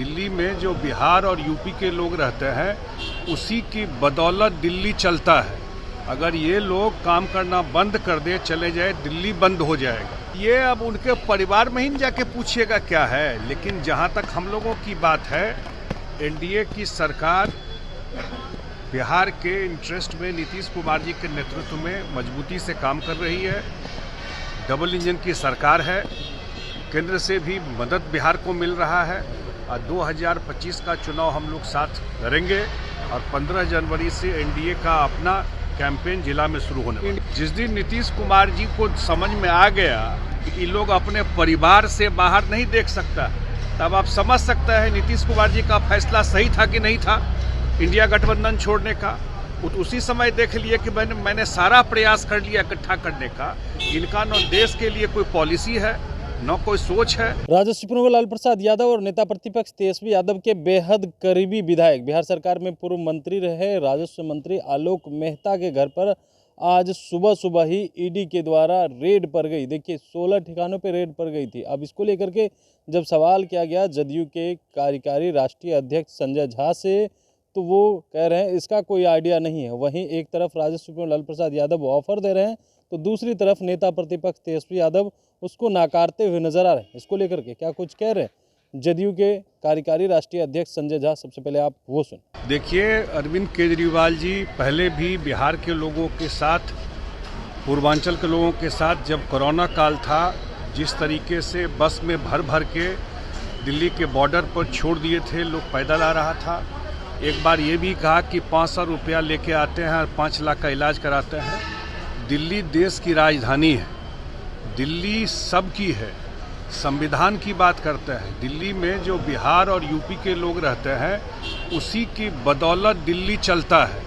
दिल्ली में जो बिहार और यूपी के लोग रहते हैं उसी की बदौलत दिल्ली चलता है। अगर ये लोग काम करना बंद कर दे, चले जाए, दिल्ली बंद हो जाएगा। ये अब उनके परिवार में ही जाके पूछिएगा क्या है। लेकिन जहाँ तक हम लोगों की बात है, एनडीए की सरकार बिहार के इंटरेस्ट में नीतीश कुमार जी के नेतृत्व में मजबूती से काम कर रही है। डबल इंजन की सरकार है, केंद्र से भी मदद बिहार को मिल रहा है और 2025 का चुनाव हम लोग साथ लड़ेंगे और 15 जनवरी से एनडीए का अपना कैंपेन जिला में शुरू होने वाला है। जिस दिन नीतीश कुमार जी को समझ में आ गया कि ये लोग अपने परिवार से बाहर नहीं देख सकता, तब आप समझ सकते हैं नीतीश कुमार जी का फैसला सही था कि नहीं था इंडिया गठबंधन छोड़ने का। उसी समय देख लिए कि मैंने सारा प्रयास कर लिया इकट्ठा करने का। इनका न देश के लिए कोई पॉलिसी है न कोई सोच है। राजस्व प्रमुख लालू प्रसाद यादव और नेता प्रतिपक्ष तेजस्वी यादव के बेहद करीबी विधायक, बिहार सरकार में पूर्व मंत्री रहे राजस्व मंत्री आलोक मेहता के घर पर आज सुबह सुबह ही ईडी के द्वारा रेड पड़ गई। देखिए 16 ठिकानों पे रेड पड़ गई थी। अब इसको लेकर के जब सवाल किया गया जदयू के कार्यकारी राष्ट्रीय अध्यक्ष संजय झा से, तो वो कह रहे हैं इसका कोई आइडिया नहीं है। वहीं एक तरफ राजस्व प्रमुख लालू प्रसाद यादव ऑफर दे रहे हैं, तो दूसरी तरफ नेता प्रतिपक्ष तेजस्वी यादव उसको नाकारते हुए नजर आ रहे हैं। इसको लेकर के क्या कुछ कह रहे हैं जदयू के कार्यकारी राष्ट्रीय अध्यक्ष संजय झा? सबसे पहले आप वो सुन। देखिए, अरविंद केजरीवाल जी पहले भी बिहार के लोगों के साथ, पूर्वांचल के लोगों के साथ, जब कोरोना काल था, जिस तरीके से बस में भर भर के दिल्ली के बॉर्डर पर छोड़ दिए थे, लोग पैदल आ रहा था। एक बार ये भी कहा कि 500 रुपया लेके आते हैं और 5 लाख का इलाज कराते हैं। दिल्ली देश की राजधानी है, दिल्ली सबकी है। संविधान की बात करते हैं, दिल्ली में जो बिहार और यूपी के लोग रहते हैं उसी की बदौलत दिल्ली चलता है।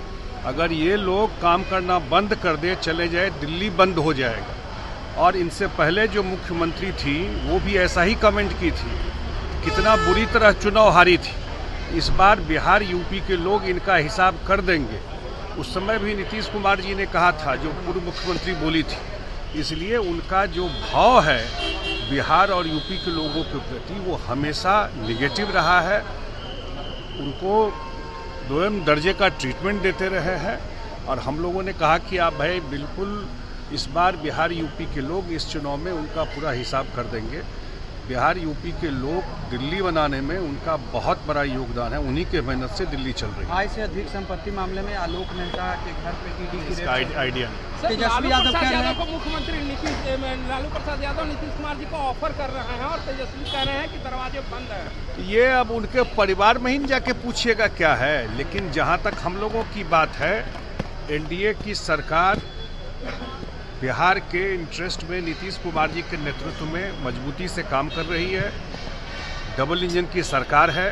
अगर ये लोग काम करना बंद कर दे, चले जाए, दिल्ली बंद हो जाएगा। और इनसे पहले जो मुख्यमंत्री थी वो भी ऐसा ही कमेंट की थी, कितना बुरी तरह चुनाव हारी थी। इस बार बिहार यूपी के लोग इनका हिसाब कर देंगे। उस समय भी नीतीश कुमार जी ने कहा था, जो पूर्व मुख्यमंत्री बोली थी। इसलिए उनका जो भाव है बिहार और यूपी के लोगों के प्रति वो हमेशा निगेटिव रहा है। उनको दोयम दर्जे का ट्रीटमेंट देते रहे हैं और हम लोगों ने कहा कि आप भाई बिल्कुल इस बार बिहार यूपी के लोग इस चुनाव में उनका पूरा हिसाब कर देंगे। बिहार यूपी के लोग दिल्ली बनाने में उनका बहुत बड़ा योगदान है, उन्हीं के मेहनत से दिल्ली चल रही है। आय से अधिक संपत्ति मामले में आलोक मेहता के घर पे ईडी की रेड। आइडिया नहीं। तेजस्वी यादव कह रहे हैं को मुख्यमंत्री लालू प्रसाद यादव नीतीश कुमार जी को ऑफर कर रहे हैं और तेजस्वी कह रहे हैं कि दरवाजे बंद हैं। ये अब उनके परिवार में ही जाके पूछिएगा क्या है। लेकिन जहाँ तक हम लोगों की बात है, एनडीए की सरकार बिहार के इंटरेस्ट में नीतीश कुमार जी के नेतृत्व में मजबूती से काम कर रही है। डबल इंजन की सरकार है,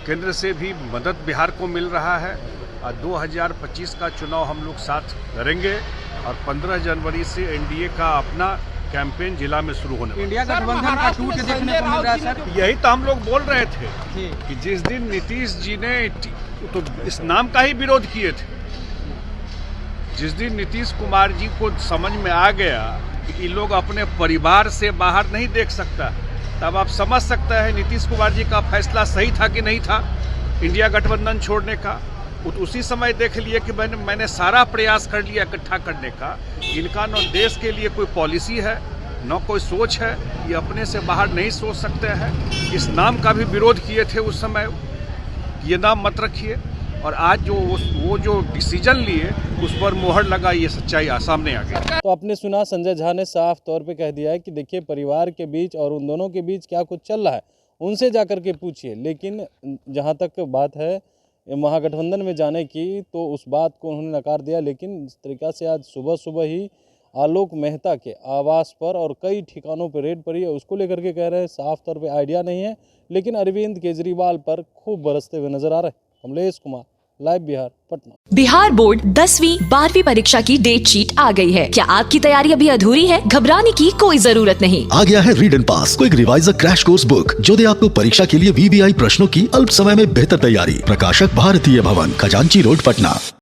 केंद्र से भी मदद बिहार को मिल रहा है और 2025 का चुनाव हम लोग साथ लड़ेंगे और 15 जनवरी से एनडीए का अपना कैंपेन जिला में शुरू होने वाला है। इंडिया गठबंधन का टूट देखने को मिल रहा है सर। यही तो हम लोग बोल रहे थे कि जिस दिन नीतीश जी ने तो इस नाम का ही विरोध किए थे, जिस दिन नीतीश कुमार जी को समझ में आ गया कि ये लोग अपने परिवार से बाहर नहीं देख सकता, तब आप समझ सकते हैं नीतीश कुमार जी का फैसला सही था कि नहीं था इंडिया गठबंधन छोड़ने का। उसी समय देख लिए कि मैंने सारा प्रयास कर लिया इकट्ठा करने का। इनका न देश के लिए कोई पॉलिसी है न कोई सोच है, ये अपने से बाहर नहीं सोच सकते हैं। इस नाम का भी विरोध किए थे उस समय, ये नाम मत रखिए। और आज जो वो जो डिसीजन लिए उस पर मोहर लगा, ये सच्चाई सामने आ गई। तो आपने सुना, संजय झा ने साफ तौर पे कह दिया है कि देखिए परिवार के बीच और उन दोनों के बीच क्या कुछ चल रहा है उनसे जाकर के पूछिए। लेकिन जहां तक बात है महागठबंधन में जाने की, तो उस बात को उन्होंने नकार दिया। लेकिन इस तरीक़ा से आज सुबह सुबह ही आलोक मेहता के आवास पर और कई ठिकानों पर रेड पड़ी है। उसको लेकर के कह रहे हैं साफ तौर पे आइडिया नहीं है, लेकिन अरविंद केजरीवाल पर खूब बरसते हुए नजर आ रहे हैं। कमलेश कुमार, लाइव बिहार, पटना। बिहार बोर्ड 10वीं 12वीं परीक्षा की डेट शीट आ गई है। क्या आपकी तैयारी अभी अधूरी है? घबराने की कोई जरूरत नहीं। आ गया है read and pass, quick reviser crash course book, जो दे आपको परीक्षा के लिए VBI प्रश्नों की अल्प समय में बेहतर तैयारी। प्रकाशक भारतीय भवन, खजांची रोड, पटना।